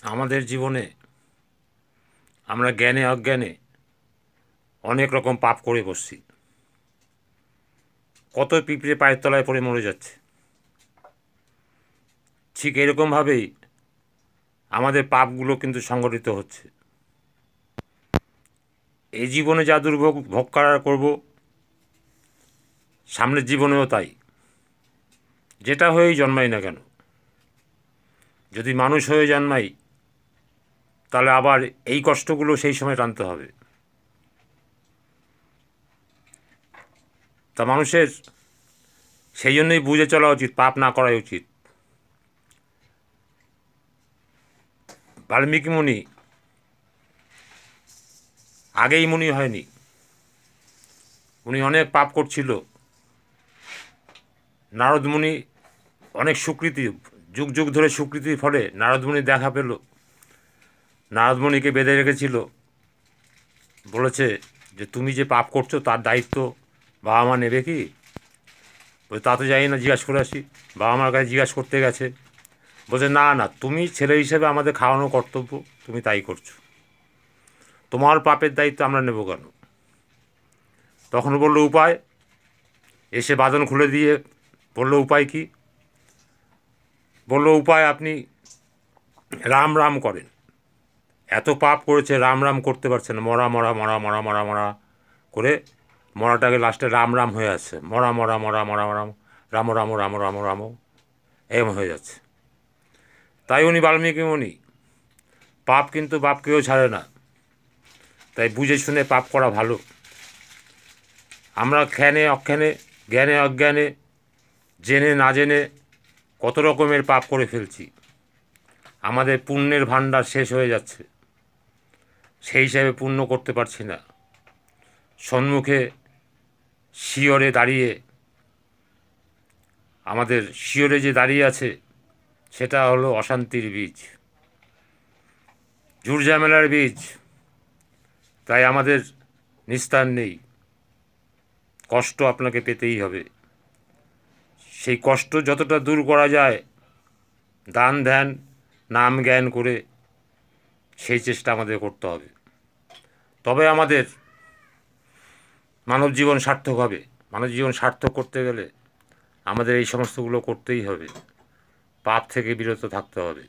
আমাদের জীবনে আমরা জ্ঞানে অজ্ঞানে অনেক রকম পাপ করে বসছি। কত পিঁপড়ে পায়ের তলায় পড়ে মরে যাচ্ছে। ঠিক এরকমভাবেই আমাদের পাপগুলো কিন্তু সংগঠিত হচ্ছে। এই জীবনে যা দুর্ভোগ ভোগ করার করব, সামনের জীবনেও তাই। যেটা হয়েই জন্মাই না কেন, যদি মানুষ হয়ে জন্মাই তাহলে আবার এই কষ্টগুলো সেই সময় টানতে হবে। তা মানুষের সেই জন্যই বুঝে চলা উচিত, পাপ না করাই উচিত। বাল্মীকি মুনি আগেই মুনি হয়নি, উনি অনেক পাপ করছিল। নারদ মুনি অনেক স্বীকৃতি, যুগ যুগ ধরে স্বীকৃতির ফলে নারদ মুনি দেখা পেল। নারদ মুনিকে বেঁধে রেখেছিল, বলেছে যে তুমি যে পাপ করছো তার দায়িত্ব বাবা মা নেবে কি? বলে তা তো জানি না, জিজ্ঞাসা করে আসি। বাবা মার কাছে জিজ্ঞাসা করতে গেছে, বলছে না না, তুমি ছেলে হিসেবে আমাদের খাওয়ানো কর্তব্য, তুমি তাই করছো, তোমার পাপের দায়িত্ব আমরা নেব কেন? তখন বলল উপায়। এসে বাঁধন খুলে দিয়ে বলল উপায় কি? বলল উপায় আপনি রাম রাম করেন। এত পাপ করেছে, রাম রাম করতে পারছে না, মরা মরা মরা মরা মরা মরা করে মরাটাকে লাস্টে রাম রাম হয়ে আসছে, মরা মরা মরা মরা মরা রাম রাম রাম রাম রাম এরম হয়ে যাচ্ছে। তাই উনি বাল্মীকি মুনি, পাপ কিন্তু বাপকেও ছাড়ে না, তাই বুঝে শুনে পাপ করা ভালো। আমরা জ্ঞানে অজ্ঞানে, জ্ঞানে অজ্ঞানে, জেনে না জেনে কত রকমের পাপ করে ফেলছি। আমাদের পুণ্যের ভাণ্ডার শেষ হয়ে যাচ্ছে, সেই হিসাবে পুণ্য করতে পারছি না। সম্মুখে শিয়রে দাঁড়িয়ে, আমাদের শিয়রে যে দাঁড়িয়ে আছে সেটা হলো অশান্তির বীজ, ঝুটঝামেলার বীজ। তাই আমাদের নিস্তার নেই, কষ্ট আপনাকে পেতেই হবে। সেই কষ্ট যতটা দূর করা যায় দান ধ্যান নাম জ্ঞান করে সেই চেষ্টা আমাদের করতে হবে, তবে আমাদের মানব জীবন সার্থক হবে। মানব জীবন সার্থক করতে গেলে আমাদের এই সমস্তগুলো করতেই হবে, পাপ থেকে বিরত থাকতে হবে।